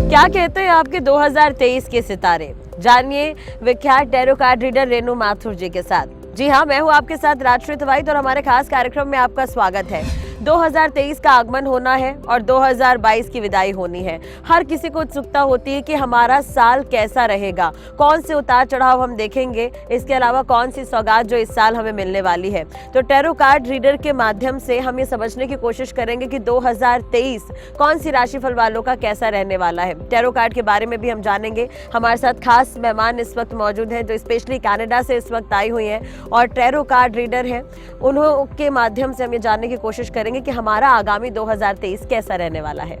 क्या कहते हैं आपके 2023 के सितारे? जानिए विख्यात tarot card reader Renu Mathur ji के साथ। जी हाँ, मैं हूँ आपके साथ राजश्री तिवारी और हमारे खास कार्यक्रम में आपका स्वागत है। 2023 का आगमन होना है और 2022 की विदाई होनी है। हर किसी को उत्सुकता होती है कि हमारा साल कैसा रहेगा, कौन से उतार चढ़ाव हम देखेंगे, इसके अलावा कौन सी सौगात जो इस साल हमें मिलने वाली है। तो टैरो कार्ड रीडर के माध्यम से हम ये समझने की कोशिश करेंगे कि 2023 कौन सी राशिफल वालों का कैसा रहने वाला है। टैरो कार्ड के बारे में भी हम जानेंगे। हमारे साथ खास मेहमान इस वक्त मौजूद हैं जो स्पेशली कनाडा से इस वक्त आई हुई हैं और टैरो कार्ड रीडर हैं। उन्होंने माध्यम से हम ये जानने की कोशिश करेंगे कि हमारा आगामी 2023 कैसा रहने वाला है।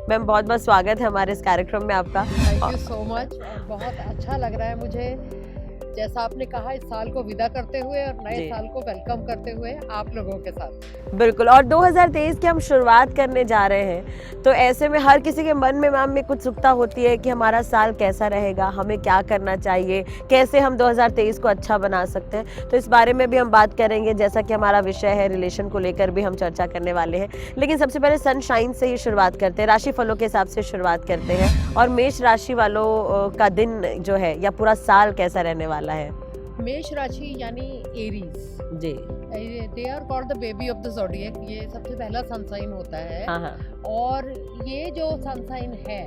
मैम, बहुत बहुत स्वागत है हमारे इस कार्यक्रम में आपका। Thank you so much. बहुत अच्छा लग रहा है मुझे, जैसा आपने कहा, इस साल को विदा करते हुए और नए साल को वेलकम करते हुए आप लोगों के साथ। बिल्कुल, और 2023 की हम शुरुआत करने जा रहे हैं, तो ऐसे में हर किसी के मन में मैम में कुछ उत्सुकता होती है कि हमारा साल कैसा रहेगा, हमें क्या करना चाहिए, कैसे हम 2023 को अच्छा बना सकते हैं। तो इस बारे में भी हम बात करेंगे, जैसा कि हमारा विषय है रिलेशन को लेकर भी हम चर्चा करने वाले हैं। लेकिन सबसे पहले सनशाइन से ही शुरुआत करते हैं, राशि फलों के हिसाब से शुरुआत करते हैं। और मेष राशि वालों का दिन जो है या पूरा साल कैसा रहने वाला है? मेष राशि यानी एरीज जी, they are called the baby of the zodiac. ये सबसे पहला सनसाइन होता है। हाँ हाँ। और ये जो सनसाइन है,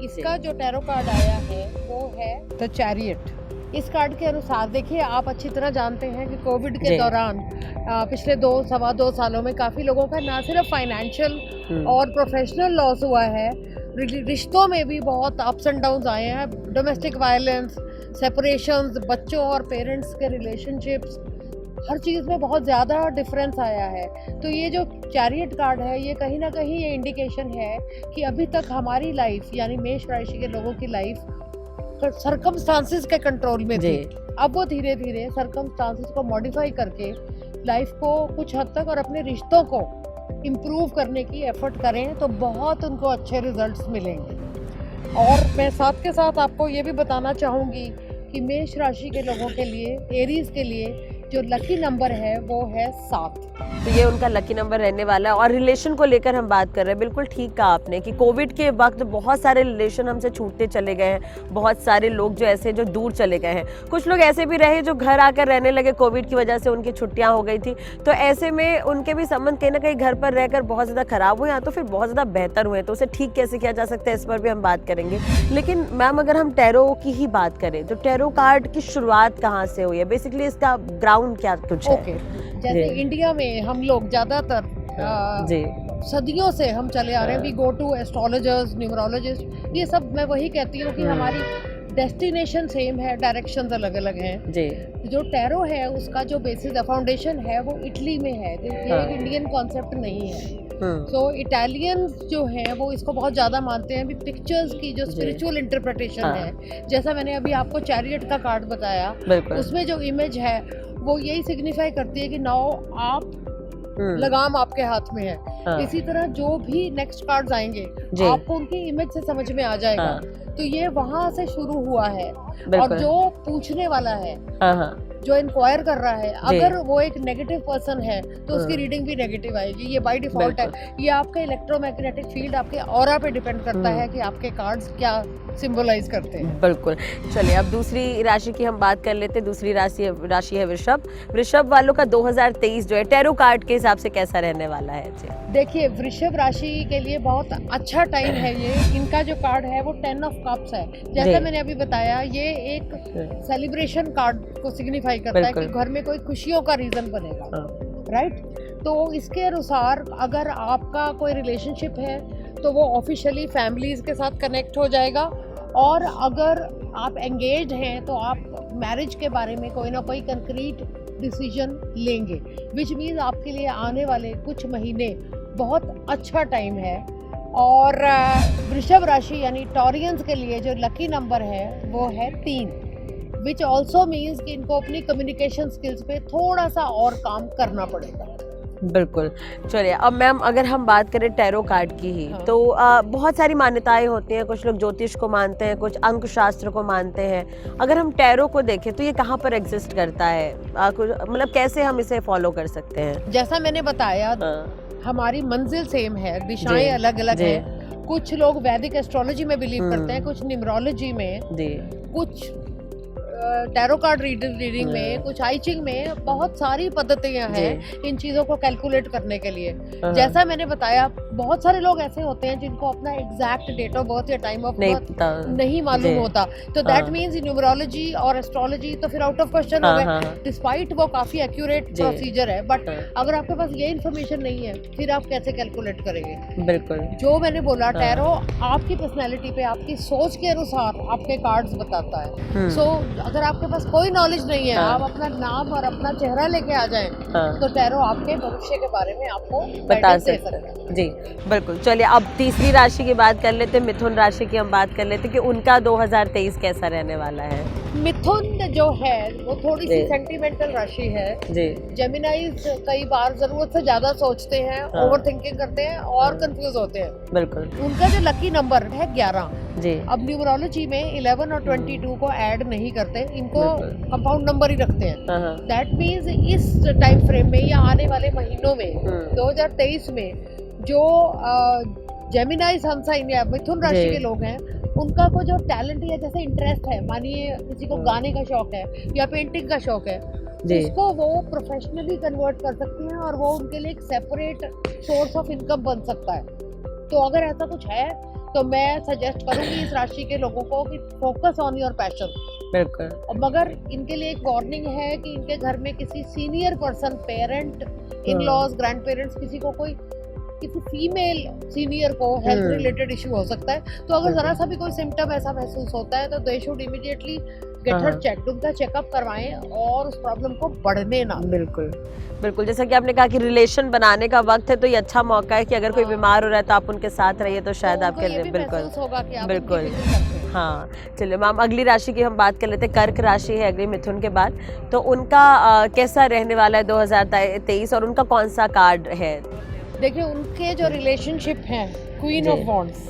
इसका जो टैरो कार्ड आया है वो है द चैरियट। इस कार्ड के अनुसार देखिए, आप अच्छी तरह जानते हैं कि कोविड के दौरान पिछले सवा दो सालों में काफ़ी लोगों का ना सिर्फ फाइनेंशियल और प्रोफेशनल लॉस हुआ है, रिश्तों में भी बहुत अप्स एंड डाउन्स आए हैं। डोमेस्टिक वायलेंस, सेपरेशंस, बच्चों और पेरेंट्स के रिलेशनशिप्स, हर चीज़ में बहुत ज़्यादा डिफरेंस आया है। तो ये जो चैरियट कार्ड है, ये कहीं ना कहीं ये इंडिकेशन है कि अभी तक हमारी लाइफ यानी मेष राशि के लोगों की लाइफ सर्कमस्टांसिस के कंट्रोल में थी। अब वो धीरे धीरे सर्कमस्टांसिस को मॉडिफाई करके लाइफ को कुछ हद तक और अपने रिश्तों को इम्प्रूव करने की एफर्ट करें तो बहुत उनको अच्छे रिजल्ट्स मिलेंगे। और मैं साथ के साथ आपको ये भी बताना चाहूँगी कि मेष राशि के लोगों के लिए, एरीज के लिए जो लकी नंबर है वो है 7। तो ये उनका लकी नंबर रहने वाला है। और रिलेशन को लेकर हम बात कर रहे हैं, बिल्कुल ठीक कहा आपने कि कोविड के वक्त बहुत सारे रिलेशन हमसे छूटते चले गए हैं। बहुत सारे लोग जो ऐसे जो दूर चले गए हैं, कुछ लोग ऐसे भी रहे जो घर आकर रहने लगे, कोविड की वजह से उनकी छुट्टियां हो गई थी। तो ऐसे में उनके भी संबंध कहीं ना कहीं घर पर रहकर बहुत ज़्यादा खराब हुए या तो फिर बहुत ज़्यादा बेहतर हुए। तो उसे ठीक कैसे किया जा सकता है, इस पर भी हम बात करेंगे। लेकिन मैम, अगर हम टैरो की ही बात करें तो टैरो कार्ड की शुरुआत कहाँ से हुई है? बेसिकली इसका ग्राउंड क्या कुछ है? जैसे इंडिया में हम लोग ज्यादातर सदियों से हम चले आ रहे हैं, we go to astrologers, numerologist. ये सब मैं वही कहती हूँ कि हमारी डेस्टिनेशन सेम है, डायरेक्शंस अलग अलग हैं। जो टैरो है उसका जो बेसिस फाउंडेशन है वो इटली में है। ये एक इंडियन कॉन्सेप्ट नहीं है। सो इटालियंस जो हैं वो इसको बहुत ज़्यादा मानते हैं। अभी पिक्चर्स की जो स्पिरिचुअल इंटरप्रिटेशन है, जैसा मैंने अभी आपको चैरियट का कार्ड बताया, उसमें जो इमेज है वो यही सिग्निफाई करती है कि नाउ आप लगाम आपके हाथ में है। इसी तरह जो भी नेक्स्ट कार्ड्स आएंगे आपको उनकी इमेज से समझ में आ जाएगा। तो ये वहां से शुरू हुआ है। और जो पूछने वाला है, जो इंक्वायर कर रहा है, अगर वो एक नेगेटिव पर्सन है तो उसकी रीडिंग भी नेगेटिव आएगी। ये बाय डिफॉल्ट है। ये आपका इलेक्ट्रोमैग्नेटिक फील्ड, आपके ऑरा पे डिपेंड करता है कि आपके कार्ड्स क्या सिंबलाइज करते हैं। बिल्कुल। चलिए, अब दूसरी राशि की हम बात कर लेते हैं। दूसरी राशि है वृषभ। वृषभ वालों का 2023 जो है टैरो कार्ड के हिसाब से कैसा रहने वाला है? देखिए, वृषभ राशि के लिए बहुत अच्छा टाइम है ये। इनका जो कार्ड है वो 10 ऑफ कप्स है। जैसा मैंने अभी बताया, ये एक सेलिब्रेशन कार्ड को सिग्निफाई करता है कि घर में कोई खुशियों का रीजन बनेगा, राइट। तो इसके अनुसार अगर आपका कोई रिलेशनशिप है तो वो ऑफिशियली फैमिलीज के साथ कनेक्ट हो जाएगा। और अगर आप एंगेज्ड हैं तो आप मैरिज के बारे में कोई ना कोई कंक्रीट डिसीजन लेंगे, विच मीन्स आपके लिए आने वाले कुछ महीने बहुत अच्छा टाइम है। और वृषभ राशि यानी टॉरियंस के लिए जो लकी नंबर है वो है 3, विच ऑल्सो मीन्स कि इनको अपनी कम्युनिकेशन स्किल्स पे थोड़ा सा और काम करना पड़ेगा। बिल्कुल। चलिए, अब मैम अगर हम बात करें टैरो कार्ड की ही, तो बहुत सारी मान्यताएं होती हैं। कुछ लोग ज्योतिष को मानते हैं, कुछ अंक शास्त्र को मानते हैं। अगर हम टैरो को देखें तो ये कहाँ पर एग्जिस्ट करता है? मतलब कैसे हम इसे फॉलो कर सकते हैं? जैसा मैंने बताया, हमारी मंजिल सेम है, दिशाएं अलग अलग है, कुछ लोग वैदिक एस्ट्रोलॉजी में बिलीव करते हैं, कुछ न्यूमरोलॉजी में, कुछ टैरो कार्ड रीडिंग में, कुछ आई चिंग में। बहुत सारी पद्धतियां हैं इन चीजों को कैलकुलेट करने के लिए। जैसा मैंने बताया, बहुत सारे लोग ऐसे होते हैं जिनको अपना एग्जैक्ट डेट ऑफ बर्थ या टाइम ऑफ बर्थ नहीं मालूम होता, तो दैट मींस न्यूमरोलॉजी और एस्ट्रोलॉजी तो फिर आउट ऑफ क्वेश्चन हो गए, डिस्पाइट वो काफी एक्यूरेट प्रोसीजर है। बट अगर आपके पास ये इन्फॉर्मेशन नहीं है, फिर आप कैसे कैलकुलेट करेंगे? बिल्कुल, जो मैंने बोला, टैरो आपकी पर्सनैलिटी पे, आपकी सोच के अनुसार आपके कार्ड्स बताता है। सो अगर आपके पास कोई नॉलेज नहीं है, आप अपना नाम और अपना चेहरा लेके आ जाएं, तो टैरो आपके भविष्य के बारे में आपको बता सकता है। जी बिल्कुल। चलिए अब तीसरी राशि की बात कर लेते हैं, मिथुन राशि की हम बात कर लेते हैं कि उनका 2023 कैसा रहने वाला है। मिथुन जो है वो थोड़ी सी सेंटिमेंटल राशि है जी। जेमिनाइज कई बार जरूरत से ज्यादा सोचते हैं, ओवर थिंकिंग करते हैं और कंफ्यूज होते हैं। बिल्कुल। उनका जो लकी नंबर है 11 जी। अब न्यूमरोलॉजी में 11 और 22 को ऐड नहीं करते, इनको कंपाउंड नंबर ही रखते हैं। दैट मीन्स इस टाइम फ्रेम में या आने वाले महीनों में 2023 में जो जेमिनाई सन साइन या मिथुन राशि के लोग हैं, उनका को जो टैलेंट या जैसे इंटरेस्ट है, मानिए किसी को गाने का शौक है या पेंटिंग का शौक है, उसको वो प्रोफेशनली कन्वर्ट कर सकते हैं और वो उनके लिए एक सेपरेट सोर्स ऑफ इनकम बन सकता है। तो अगर ऐसा कुछ है तो मैं सजेस्ट करूंगी इस राशि के लोगों को कि फोकस ऑन योर पैशन। बिल्कुल। मगर इनके लिए एक वार्निंग है कि इनके घर में किसी senior person, parent, in laws, grandparents, किसी फीमेल सीनियर को हेल्थ रिलेटेड इशू हो सकता है। तो अगर जरा सा भी कोई सिम्टम ऐसा महसूस होता है तो they should immediately get her check, उनका चेकअप करवाएं और उस प्रॉब्लम को बढ़ने ना। बिल्कुल बिल्कुल। जैसा कि आपने कहा कि रिलेशन बनाने का वक्त है, तो ये अच्छा मौका है कि अगर कोई बीमार हो रहा है तो आप उनके साथ रहिए, तो शायद आपके लिए बिल्कुल बिल्कुल। हाँ, चलिए मैम अगली राशि की हम बात कर लेते हैं। कर्क राशि है अगली मिथुन के बाद, तो उनका कैसा रहने वाला है 2023 और उनका कौन सा कार्ड है? देखिए, उनके जो रिलेशनशिप हैं, क्वीन ऑफ वॉन्ड्स,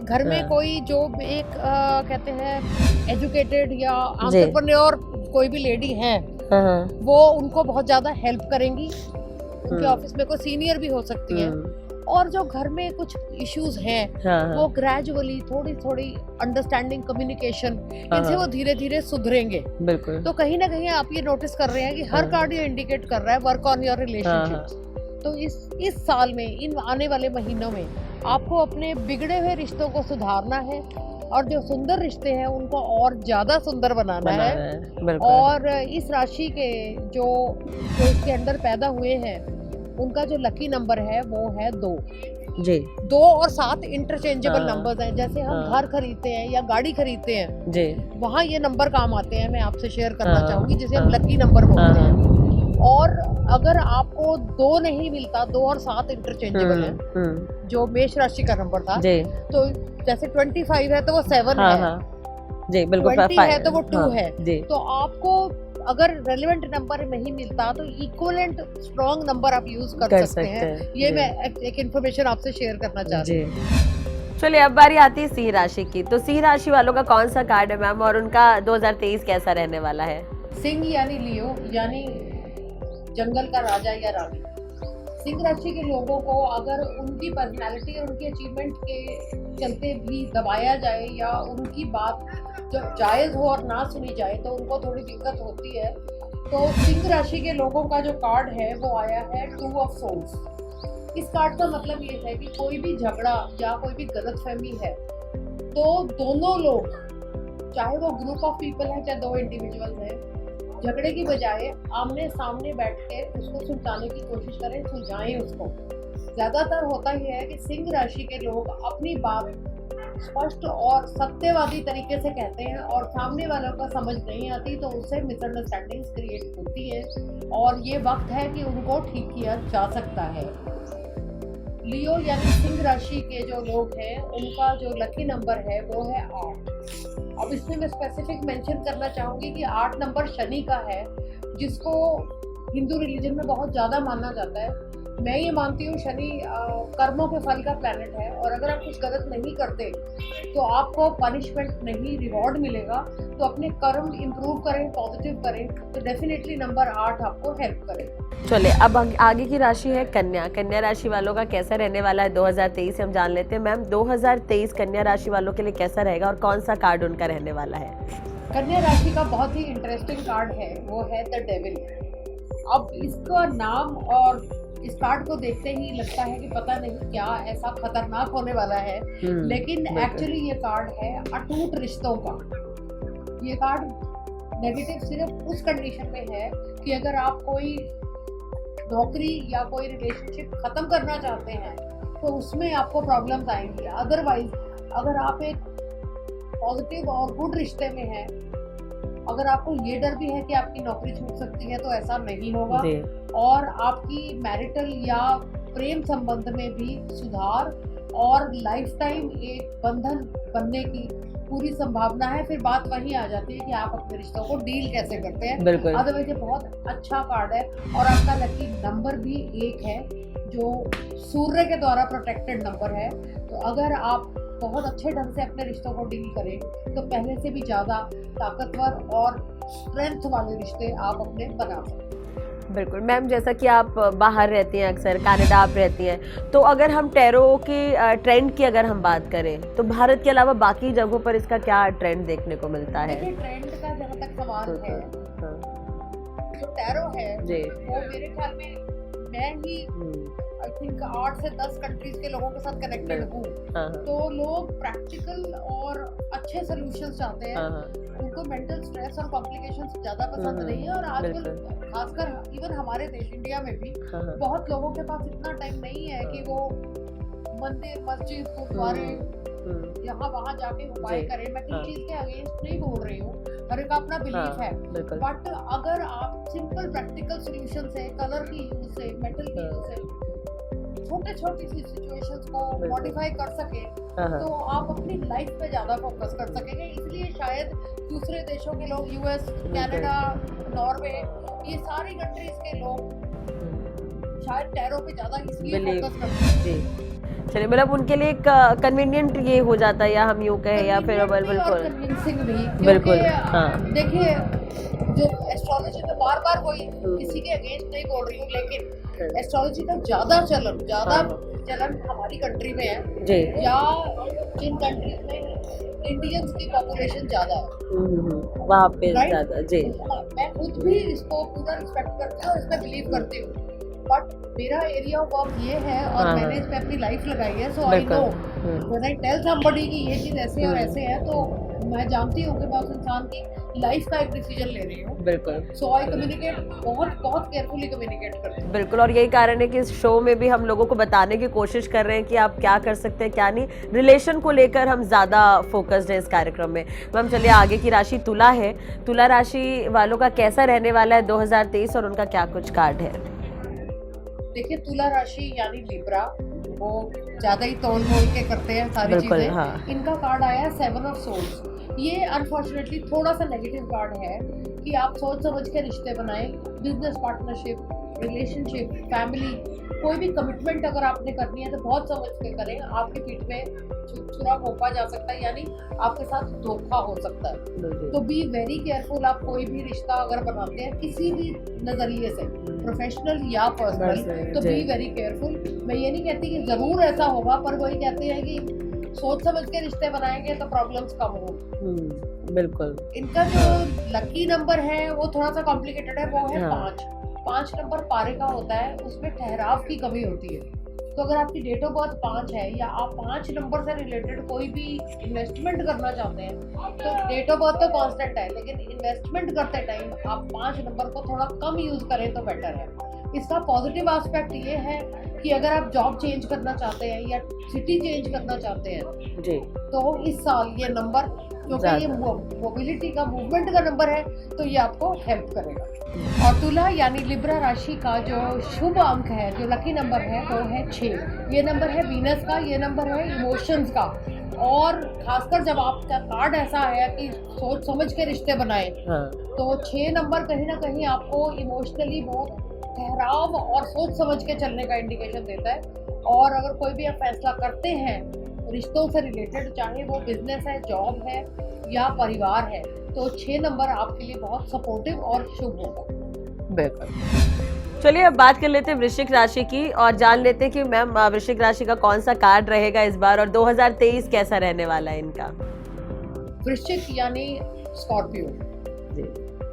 घर में कोई जो एक कहते हैं एजुकेटेड या एंटरप्रेन्योर कोई भी लेडी है, वो उनको बहुत ज्यादा हेल्प करेंगी। उनके ऑफिस में कोई सीनियर भी हो सकती है, और जो घर में कुछ इश्यूज हैं वो ग्रेजुअली थोड़ी थोड़ी अंडरस्टैंडिंग, कम्युनिकेशन, इनसे वो धीरे धीरे सुधरेंगे। बिल्कुल। तो कहीं ना कहीं आप ये नोटिस कर रहे हैं कि हर कार्ड ये इंडिकेट कर रहा है वर्क ऑन योर रिलेशनशिप। तो इस साल में, इन आने वाले महीनों में आपको अपने बिगड़े हुए रिश्तों को सुधारना है और जो सुंदर रिश्ते हैं उनको और ज्यादा सुंदर बनाना है। और इस राशि के जो इसके अंदर पैदा हुए हैं, उनका जो लकी नंबर है वो है 2 जी। 2 और 7 इंटरचेंजेबल नंबर्स हैं। जैसे हम घर खरीदते हैं या गाड़ी खरीदते हैं जी, वहाँ ये नंबर काम आते हैं। मैं आपसे शेयर करना चाहूंगी, जिसे हम लकी नंबर बोलते हैं। और अगर आपको 2 नहीं मिलता, 2 और 7 इंटरचेंजेबल है, जो मेष राशि का नंबर था जी। तो जैसे 25 है तो वो 7 है जी, बिल्कुल 20 है तो वो 2 है जी। तो आपको अगर रेलेवेंट नंबर नहीं मिलता तो इक्विवेलेंट स्ट्रॉन्ग नंबर आप यूज कर सकते हैं। ये मैं एक इन्फॉर्मेशन आपसे शेयर करना चाह रही हूँ। चलिए अब बारी आती है सिंह राशि की। तो सिंह राशि वालों का कौन सा कार्ड है मैम, और उनका 2023 कैसा रहने वाला है? सिंह यानी लियो, यानी जंगल का राजा या रानी। सिंह राशि के लोगों को अगर उनकी पर्सनालिटी और उनकी अचीवमेंट के चलते भी दबाया जाए या उनकी बात जब जायज़ हो और ना सुनी जाए तो उनको थोड़ी दिक्कत होती है। तो सिंह राशि के लोगों का जो कार्ड है वो आया है 2 ऑफ सोल्स। इस कार्ड का मतलब ये है कि कोई भी झगड़ा या कोई भी गलतफहमी है तो दोनों लोग, चाहे वो ग्रुप ऑफ पीपल है चाहे 2 इंडिविजुअल हैं, झगड़े की बजाय आमने सामने बैठ के उसको सुलझाने की कोशिश करें, सुलझाएं उसको। ज्यादातर होता ही है कि सिंह राशि के लोग अपनी बात स्पष्ट और सत्यवादी तरीके से कहते हैं और सामने वालों का समझ नहीं आती, तो उससे मिसअंडरस्टैंडिंग्स क्रिएट होती है और ये वक्त है कि उनको ठीक किया जा सकता है। लियो यानी सिंह राशि के जो लोग हैं, उनका जो लकी नंबर है वो है 8। अब इसमें मैं स्पेसिफिक मेंशन करना चाहूँगी कि 8 नंबर शनि का है, जिसको हिंदू रिलीजन में बहुत ज़्यादा माना जाता है। मैं ये मानती हूँ शनि कर्मों के फल का प्लैनेट है, और अगर आप कुछ गलत नहीं करते तो आपको पनिशमेंट नहीं, रिवॉर्ड मिलेगा। तो अपने कर्म इंप्रूव करें, पॉजिटिव करें, तो डेफिनेटली नंबर 8 आपको हेल्प करेगा। चलिए अब आगे की राशि है कन्या। कन्या राशि वालों का कैसा रहने वाला है 2023 हम जान लेते हैं। मैम 2023 कन्या राशि वालों के लिए कैसा रहेगा और कौन सा कार्ड उनका रहने वाला है? कन्या राशि का बहुत ही इंटरेस्टिंग कार्ड है, वो है द डेविल। अब इसका नाम और इस कार्ड को देखते ही लगता है कि पता नहीं क्या ऐसा खतरनाक होने वाला है, लेकिन एक्चुअली ये कार्ड है अटूट रिश्तों का। ये कार्ड नेगेटिव सिर्फ उस कंडीशन में है कि अगर आप कोई नौकरी या कोई रिलेशनशिप खत्म करना चाहते हैं तो उसमें आपको प्रॉब्लम्स आएंगी। अदरवाइज अगर आप एक पॉजिटिव और गुड रिश्ते में हैं, अगर आपको ये डर भी है कि आपकी नौकरी छूट सकती है, तो ऐसा नहीं होगा। और आपकी मैरिटल या प्रेम संबंध में भी सुधार और लाइफ टाइम एक बंधन बनने की पूरी संभावना है। फिर बात वही आ जाती है कि आप अपने रिश्तों को डील कैसे करते हैं। अदरवाइज ये बहुत अच्छा कार्ड है। और आपका लकी नंबर भी 1 है, जो सूर्य के द्वारा प्रोटेक्टेड नंबर है। तो अगर आप बहुत अच्छे ढंग से अपने रिश्तों को डील करें तो पहले से भी ज़्यादा ताकतवर और स्ट्रेंथ वाले रिश्ते आप अपने बना सकते हैं। बिल्कुल मैम, जैसा कि आप बाहर रहती हैं, अक्सर कनाडा आप रहती हैं, तो अगर हम टैरो की ट्रेंड की अगर हम बात करें तो भारत के अलावा बाकी जगहों पर इसका क्या ट्रेंड देखने को मिलता है? देखिए ट्रेंड का जहाँ तक सवाल है, जो टैरो है वो मेरे ख्याल में मैं ही आई थिंक 8 से 10 कंट्रीज के लोगों के साथ कनेक्टेड हूँ। तो लोग प्रैक्टिकल और अच्छे सॉल्यूशंस चाहते हैं। उनको मेंटल स्ट्रेस और कॉम्प्लिकेशंस ज़्यादा पसंद नहीं है। और आजकल खासकर इवन हमारे देश इंडिया में भी बहुत लोगों के पास इतना टाइम नहीं है कि वो मंदिर, मस्जिद, गुरुद्वारे यहाँ वहाँ जाके उपाय करें। मैं किसी चीज के अगेंस्ट नहीं बोल रही हूँ, हर एक अपना बिलीफ है। बट अगर आप सिंपल प्रैक्टिकल सॉल्यूशन से, कलर की यूज से, मेटल की यूज से छोटी सी सिचुएशंस को मॉडिफाई कर सके तो आप अपनी लाइफ पे ज्यादा फोकस कर सकेंगे। इसलिए शायद दूसरे देशों के लोग, यूएस, कनाडा, नॉर्वे, ये सारी कंट्रीज के लोग शायद टैरो पे ज्यादा इसलिए फोकस करते हैं। चलिए, मतलब उनके लिए कन्वीनियंट ये हो जाता है, या हम यूं कहें, या फिर बिल्कुल कन्विंसिंग भी। बिल्कुल देखिए जो एस्ट्रोलॉजी में बार कोई किसी के अगेंस्ट नहीं बोल रही हूँ, लेकिन एस्ट्रोलॉजी का ज्यादा चलन हमारी कंट्री में है जी। या जिन कंट्रीज में इंडियंस की पॉपुलेशन ज्यादा है वहाँ पे ज्यादा जी। मैं खुद भी इसको पूरा रिस्पेक्ट करती हूँ और इसमें बिलीव करती हूँ। बट मेरा एरिया ऑफ वर्क ये है और मैंने इस पे अपनी लाइफ लगाई है। So I know when I tell somebody कि ये चीज ऐसे और ऐसे है, तो मैं जानती हूँ कि मैं उस इंसान की लाइफ का एक डिसीजन ले रही हूँ। बिल्कुल। सो आई कम्युनिकेट बहुत केयरफुली कम्युनिकेट करती हूँ। बिल्कुल, और यही कारण है कि इस शो में भी हम लोगों को बताने की कोशिश कर रहे हैं कि आप क्या कर सकते हैं, क्या नहीं। रिलेशन को लेकर हम ज़्यादा फोकस्ड हैं इस कार्यक्रम में। मैम चलिए, आगे की राशि तुला है। तुला राशि वालों का कैसा रहने वाला है 2023 और उनका क्या कुछ कार्ड है? देखिए तुला राशि यानी लिब्रा, वो ज्यादा ही तोल मोल के करते हैं सारी चीजें। इनका कार्ड आया 7 ऑफ सोल्स। ये अनफॉर्चुनेटली थोड़ा सा नेगेटिव कार्ड है कि आप सोच समझ के रिश्ते बनाएं। बिजनेस पार्टनरशिप, रिलेशनशिप, फैमिली, कोई भी कमिटमेंट अगर आपने करनी है तो बहुत समझ के करें। आपके पीठ में छुरा घोंपा जा सकता है, यानी आपके साथ धोखा हो सकता है। तो बी वेरी केयरफुल। आप कोई भी रिश्ता अगर बनाते हैं किसी भी नजरिए से, प्रोफेशनल या पर्सनल, तो बी वेरी केयरफुल। मैं ये नहीं कहती कि जरूर ऐसा होगा, पर वही कहते हैं कि सोच समझ के रिश्ते बनाएंगे तो प्रॉब्लम्स कम होंगी। बिल्कुल। इनका जो लकी नंबर है वो थोड़ा सा कॉम्प्लिकेटेड है, वो है 5 नंबर पारे का होता है, उसमें ठहराव की कमी होती है। तो अगर आपकी डेट ऑफ बर्थ 5 है या आप 5 नंबर से रिलेटेड कोई भी इन्वेस्टमेंट करना चाहते हैं, तो डेट ऑफ बर्थ तो कांस्टेंट है, लेकिन इन्वेस्टमेंट करते टाइम आप 5 नंबर को थोड़ा कम यूज करें तो बेटर है। इसका पॉजिटिव एस्पेक्ट ये है कि अगर आप जॉब चेंज करना चाहते हैं या सिटी चेंज करना चाहते हैं जी, तो इस साल ये नंबर, क्योंकि ये मोबिलिटी का, मूवमेंट का नंबर है, तो ये आपको हेल्प करेगा। और तुला यानी लिब्रा राशि का जो शुभ अंक है, जो लकी नंबर है, वो है 6। ये नंबर है वीनस का, ये नंबर है इमोशंस का। और खासकर जब आपका कार्ड ऐसा आया कि सोच समझ के रिश्ते बनाए, तो 6 नंबर कहीं ना कहीं आपको इमोशनली बहुत ठहराव और सोच समझ के चलने का इंडिकेशन देता है। और अगर कोई भी आप फैसला करते हैं रिश्तों से रिलेटेड, चाहे वो बिजनेस है, जॉब है या परिवार है, तो 6 नंबर आपके लिए बहुत सपोर्टिव और शुभ होगा। बिल्कुल। चलिए अब बात कर लेते हैं वृश्चिक राशि की और जान लेते हैं कि मैम वृश्चिक राशि का कौन सा कार्ड रहेगा इस बार और 2023 कैसा रहने वाला है इनका। वृश्चिक यानी स्कॉर्पियो।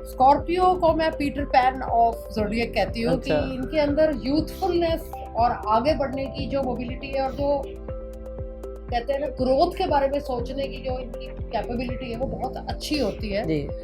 स्कॉर्पियो को मैं पीटर पैन ऑफ ज़ोडिएक कहती हूँ कि इनके अंदर यूथफुलनेस और आगे बढ़ने की जो मोबिलिटी है और जो कहते हैं ना ग्रोथ के बारे में सोचने की जो इनकी कैपेबिलिटी है वो बहुत अच्छी होती है।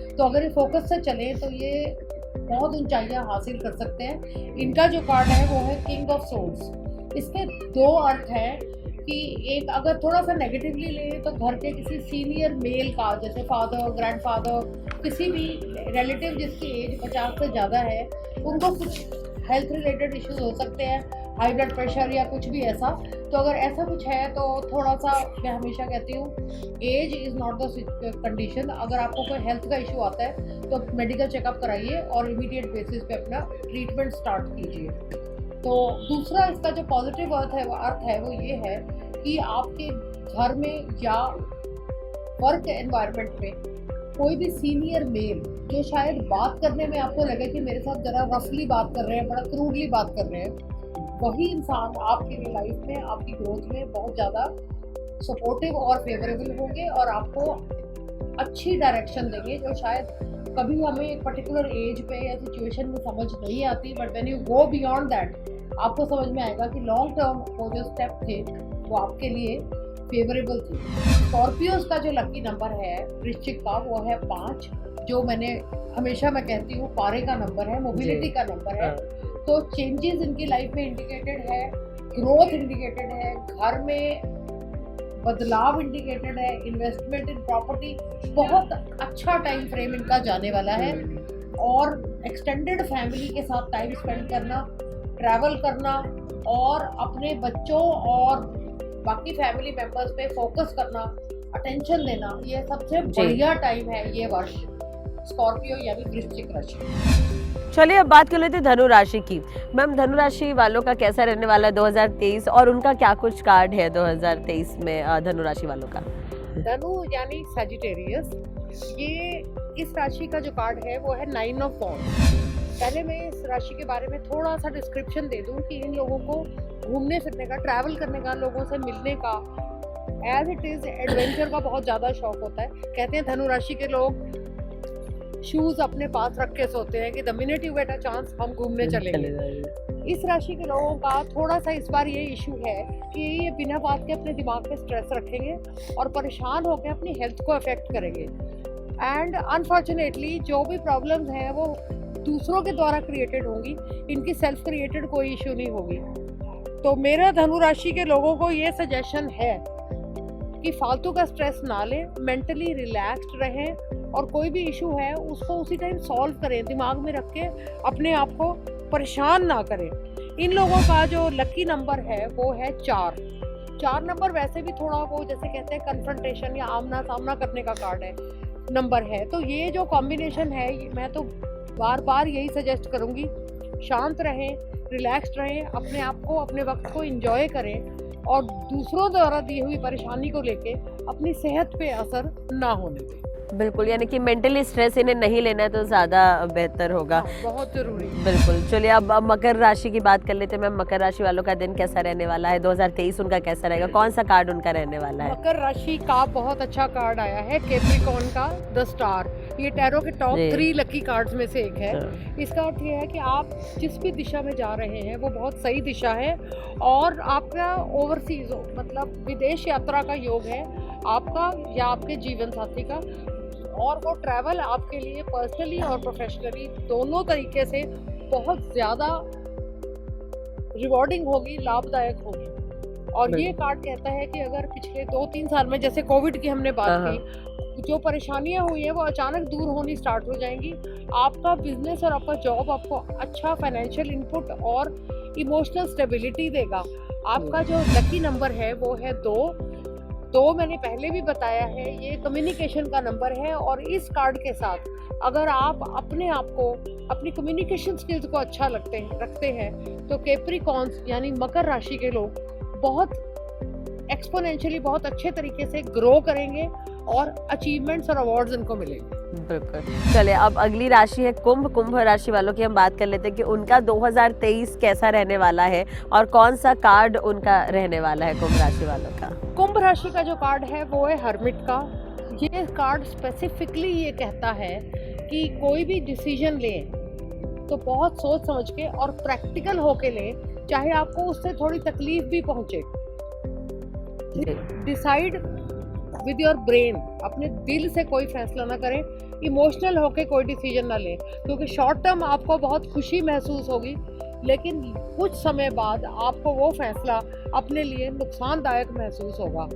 तो अगर ये फोकस से चले तो ये बहुत ऊंचाइयां हासिल कर सकते हैं। इनका जो कार्ड है वो है किंग ऑफ सोर्ड्स। इसके 2 अर्थ हैं कि एक अगर थोड़ा सा नेगेटिवली लें तो घर के किसी सीनियर मेल का, जैसे फादर, ग्रैंडफादर, किसी भी रिलेटिव जिसकी एज 50 से ज़्यादा है, उनको कुछ हेल्थ रिलेटेड इश्यूज हो सकते हैं, हाई ब्लड प्रेशर या कुछ भी ऐसा। तो अगर ऐसा कुछ है तो थोड़ा सा, मैं हमेशा कहती हूँ age is not the condition. अगर आपको कोई हेल्थ का इशू आता है तो मेडिकल चेकअप कराइए और इमीडिएट बेसिस पे अपना ट्रीटमेंट स्टार्ट कीजिए। तो दूसरा इसका जो पॉजिटिव अर्थ है वो ये है कि आपके घर में या वर्क एनवायरनमेंट में कोई भी सीनियर मेल जो शायद बात करने में आपको लगे कि मेरे साथ ज़रा रफली बात कर रहे हैं, बड़ा क्रूडली बात कर रहे हैं, वही इंसान आपकी लाइफ में, आपकी ग्रोथ में बहुत ज़्यादा सपोर्टिव और फेवरेबल होंगे और आपको अच्छी डायरेक्शन देंगे जो शायद कभी हमें एक पर्टिकुलर एज पे या सिचुएशन में समझ नहीं आती, but when you go beyond that आपको समझ में आएगा कि लॉन्ग टर्म वो जो स्टेप थे वो आपके लिए फेवरेबल थे। स्कॉर्पियोज का जो लकी नंबर है वृश्चिक का वो है 5, जो हमेशा मैं कहती हूँ पारे का नंबर है, मोबिलिटी का नंबर है। तो चेंजेस इनकी लाइफ में इंडिकेटेड है, ग्रोथ इंडिकेटेड है, घर में बदलाव इंडिकेटेड है, इन्वेस्टमेंट इन प्रॉपर्टी, बहुत अच्छा टाइम फ्रेम इनका जाने वाला है। और एक्सटेंडेड फैमिली के साथ टाइम स्पेंड करना, ट्रैवल करना और अपने बच्चों और बाकी फैमिली मेंबर्स पे फोकस करना, अटेंशन देना, ये सबसे बढ़िया टाइम है ये वर्ष स्कॉर्पियो यानी वृश्चिक राशि। चलिए अब बात कर लेते हैं धनु राशि की। मैम धनु राशि वालों का कैसा रहने वाला है 2023 और उनका क्या कुछ कार्ड है 2023 में धनु राशि वालों का। धनु यानी सजिटेरियस, ये इस राशि का जो कार्ड है वो है 9 ऑफ वॉन्ड्स। पहले मैं इस राशि के बारे में थोड़ा सा डिस्क्रिप्शन दे दूं कि इन लोगों को घूमने फिरने का, ट्रैवल करने का, लोगों से मिलने का, एज इट इज एडवेंचर का बहुत ज़्यादा शौक होता है। कहते हैं धनु राशि के लोग शूज अपने पास रख के सोते हैं कि the minute you get a chance हम घूमने चलेंगे। इस राशि के लोगों का थोड़ा सा इस बार ये इशू है कि ये बिना बात के अपने दिमाग पे स्ट्रेस रखेंगे और परेशान होकर अपनी हेल्थ को अफेक्ट करेंगे। एंड अनफॉर्चुनेटली जो भी प्रॉब्लम्स हैं वो दूसरों के द्वारा क्रिएटेड होंगी, इनकी सेल्फ क्रिएटेड कोई इशू नहीं होगी। तो मेरा धनु राशि के लोगों को ये सजेशन है कि फालतू का स्ट्रेस ना लें, मेंटली रिलैक्स्ड रहें और कोई भी इशू है उसको उसी टाइम सॉल्व करें, दिमाग में रख के अपने आप को परेशान ना करें। इन लोगों का जो लकी नंबर है वो है 4 नंबर वैसे भी थोड़ा वो जैसे कहते हैं कन्फ्रंटेशन या आमना सामना करने का कार्ड है, नंबर है। तो ये जो कॉम्बिनेशन है मैं तो बार बार यही सजेस्ट करूँगी, शांत रहें, रिलैक्स्ड रहें, अपने आप को, अपने वक्त को एंजॉय करें और दूसरों द्वारा दी हुई परेशानी को लेके अपनी सेहत पे असर ना होने दें। बिल्कुल, यानी कि मेंटली स्ट्रेस इन्हें नहीं लेना है तो ज़्यादा बेहतर होगा। बहुत जरूरी। बिल्कुल। चलिए अब मकर राशि की बात कर लेते हैं। मैम मकर राशि वालों का दिन कैसा रहने वाला है 2023 उनका कैसा रहेगा, कौन सा कार्ड उनका रहने वाला है। मकर राशि का बहुत अच्छा कार्ड आया है कैप्रिकॉर्न का द स्टार। ये टैरो के टॉप 3 लकी कार्ड्स में से एक है। इसका अर्थ ये है कि आप जिस भी दिशा में जा रहे हैं वो बहुत सही दिशा है और आपका ओवरसीज मतलब विदेश यात्रा का योग है आपका या आपके जीवन साथी का, और वो ट्रैवल आपके लिए पर्सनली और प्रोफेशनली दोनों तरीके से बहुत ज़्यादा रिवॉर्डिंग होगी, लाभदायक होगी। और ये कार्ड कहता है कि अगर पिछले 2-3 साल में जैसे कोविड की हमने बात की, जो परेशानियां हुई हैं वो अचानक दूर होनी स्टार्ट हो जाएंगी। आपका बिजनेस और आपका जॉब आपको अच्छा फाइनेंशियल इनपुट और इमोशनल स्टेबिलिटी देगा। आपका जो लकी नंबर है वो है 2 2 मैंने पहले भी बताया है, ये कम्युनिकेशन का नंबर है। और इस कार्ड के साथ अगर आप अपने आप को, अपनी कम्युनिकेशन स्किल्स को अच्छा रखते हैं तो कैप्रिकॉर्न्स यानी मकर राशि के लोग बहुत एक्सपोनेंशियली, बहुत अच्छे तरीके से ग्रो करेंगे और अचीवमेंट्स और अवार्ड्स इनको मिलेंगे। बिल्कुल। चले अब अगली राशि है कुंभ। कुंभ राशि वालों की हम बात कर लेते हैं कि उनका 2023 कैसा रहने वाला है और कौन सा कार्ड उनका रहने वाला है कुंभ राशि वालों का। कुंभ राशि का जो कार्ड है वो है हर्मिट का। ये कार्ड स्पेसिफिकली ये कहता है कि कोई भी डिसीजन लें तो बहुत सोच समझ के और प्रैक्टिकल होके लें, चाहे आपको उससे थोड़ी तकलीफ भी पहुंचे। डिसाइड विद योर ब्रेन, अपने दिल से कोई फैसला ना करें, इमोशनल होके कोई डिसीजन ना लें, क्योंकि शॉर्ट टर्म आपको बहुत खुशी महसूस होगी, लेकिन कुछ समय बाद आपको वो फैसला अपने लिए नुकसानदायक महसूस होगा।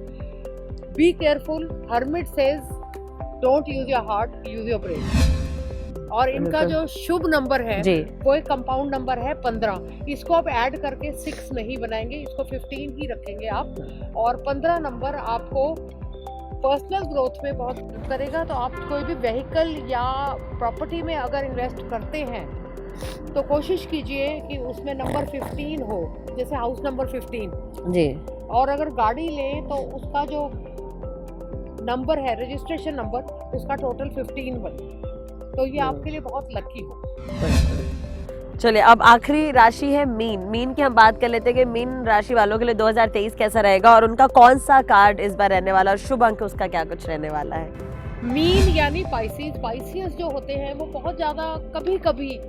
Be careful, hermit says don't use your heart, use your brain. और इनका जो शुभ नंबर है वो एक कंपाउंड नंबर है 15। इसको आप ऐड करके 6 नहीं बनाएंगे, इसको 15 ही रखेंगे आप। और 15 नंबर आपको पर्सनल ग्रोथ में बहुत हेल्प करेगा। तो आप कोई भी व्हीकल या प्रॉपर्टी में अगर इन्वेस्ट करते हैं तो कोशिश कीजिए कि उसमें नंबर 15 हो, जैसे हाउस नंबर 15 जी। और अगर गाड़ी लें तो उसका जो नंबर है, रजिस्ट्रेशन नंबर, उसका टोटल 15 बने, तो ये आपके लिए बहुत लकी हो। चलिए अब आखिरी राशि है मीन। मीन की हम बात कर लेते हैं कि मीन राशि वालों के लिए 2023 कैसा रहेगा और उनका कौन सा कार्ड इस बार रहने वाला और शुभ अंक उसका क्या कुछ रहने वाला है। मीन यानी पाइसेस। पाइसेस जो होते हैं वो बहुत ज़्यादा कभी कभी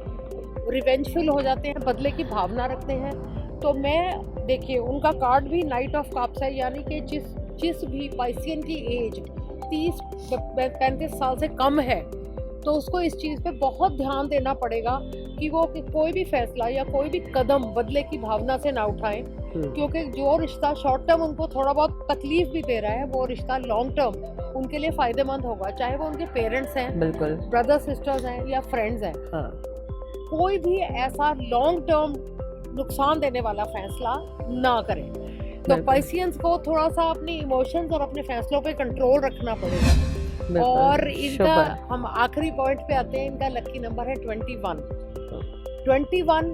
रिवेंजफुल हो जाते हैं, बदले की भावना रखते हैं। तो मैं देखिए उनका कार्ड भी नाइट ऑफ कप्स है, यानी कि जिस भी पाइसियन की एज 30-35 साल से कम है तो उसको इस चीज़ पे बहुत ध्यान देना पड़ेगा कि वो कोई भी फैसला या कोई भी कदम बदले की भावना से ना उठाएं, क्योंकि जो रिश्ता शॉर्ट टर्म उनको थोड़ा बहुत तकलीफ भी दे रहा है वो रिश्ता लॉन्ग टर्म उनके लिए फायदेमंद होगा, चाहे वो उनके पेरेंट्स हैं, बिल्कुल ब्रदर सिस्टर्स हैं या फ्रेंड्स हैं। हाँ। कोई भी ऐसा लॉन्ग टर्म नुकसान देने वाला फैसला ना करें। तो पाइसियंस को थोड़ा सा अपने इमोशंस और अपने फैसलों पे कंट्रोल रखना पड़ेगा। और इनका हम आखिरी पॉइंट पे आते हैं, इनका लकी नंबर है 21। 21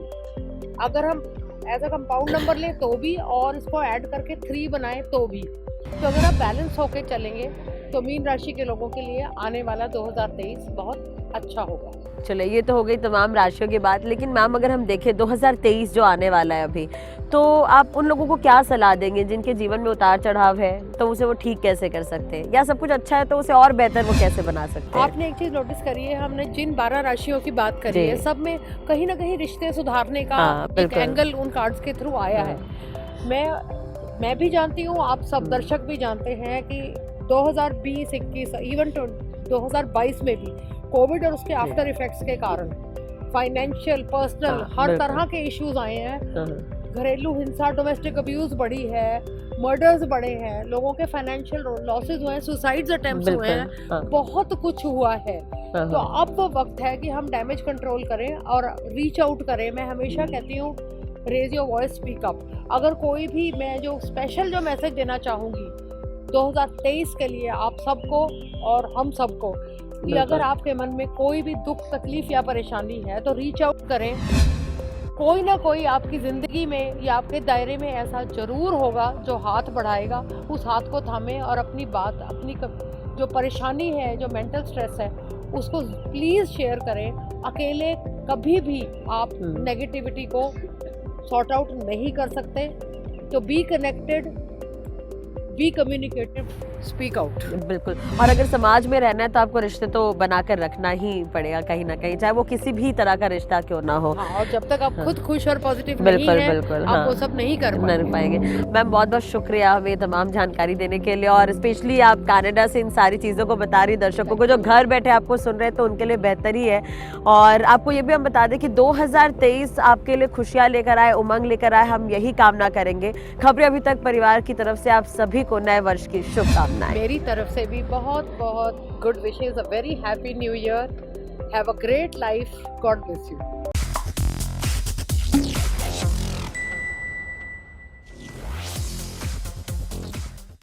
अगर हम एज अ कंपाउंड नंबर लें तो भी और इसको ऐड करके 3 बनाएं तो भी, तो अगर आप बैलेंस होके चलेंगे तो मीन राशि के लोगों के लिए आने वाला 2023 बहुत अच्छा होगा। चलो ये तो हो गई तमाम राशियों की बात, लेकिन मैम अगर हम देखें 2023 जो आने वाला है अभी, तो आप उन लोगों को क्या सलाह देंगे जिनके जीवन में उतार चढ़ाव है, तो उसे वो ठीक कैसे कर सकते हैं, या सब कुछ अच्छा है तो उसे और बेहतर वो कैसे बना सकते हैं। आपने एक चीज नोटिस करी है, हमने जिन 12 राशियों की बात करी है सब में कहीं ना कहीं रिश्ते सुधारने का एक एंगल उन कार्ड्स के थ्रू आया है। मैं भी जानती हूँ, आप सब दर्शक भी जानते हैं कि 2020-21 इवन 2022 में भी कोविड और उसके आफ्टर इफेक्ट्स के कारण फाइनेंशियल, पर्सनल हर तरह के इश्यूज आए हैं। घरेलू हिंसा, डोमेस्टिक अब्यूज बढ़ी है, मर्डर्स बढ़े हैं, लोगों के फाइनेंशियल लॉसेस हुए हैं, सुसाइड्स अटेम्प्ट्स हुए हैं, बहुत कुछ हुआ है। तो अब वो वक्त है कि हम डैमेज कंट्रोल करें और रीच आउट करें। मैं हमेशा कहती हूँ raise your voice, speak up. अगर कोई भी, मैं जो स्पेशल जो मैसेज देना चाहूँगी 2023 के लिए आप सबको और हम सबको, कि अगर आपके मन में कोई भी दुख, तकलीफ या परेशानी है तो रीच आउट करें। कोई ना कोई आपकी ज़िंदगी में या आपके दायरे में ऐसा ज़रूर होगा जो हाथ बढ़ाएगा, उस हाथ को थामें और अपनी बात, अपनी जो परेशानी है, जो मेंटल स्ट्रेस है, उसको प्लीज़ शेयर करें। अकेले कभी भी आप नेगेटिविटी को सॉर्ट आउट नहीं कर सकते। तो be connected, be communicative, speak out. बिल्कुल। और अगर समाज में रहना है तो आपको रिश्ते तो बनाकर रखना ही पड़ेगा कहीं ना कहीं, चाहे वो किसी भी तरह का रिश्ता क्यों ना हो। हाँ, और जब तक आप खुद खुश और पॉजिटिव नहीं हैं, आप वो सब नहीं कर पाएंगे। मैम बहुत बहुत शुक्रिया हमें तमाम जानकारी देने के लिए, और स्पेशली आप कनाडा से इन सारी चीज़ों को बता रही दर्शकों को जो घर बैठे आपको सुन रहे हैं, तो उनके लिए बेहतर ही है। और आपको ये भी हम बता दें कि 2023 आपके लिए खुशियाँ लेकर आए, उमंग लेकर आए, हम यही कामना करेंगे। खबरें अभी तक परिवार की तरफ से आप सभी को नए वर्ष की शुभकामनाएं। मेरी तरफ से भी बहुत बहुत good wishes, a very happy new year, have a great life, God bless you.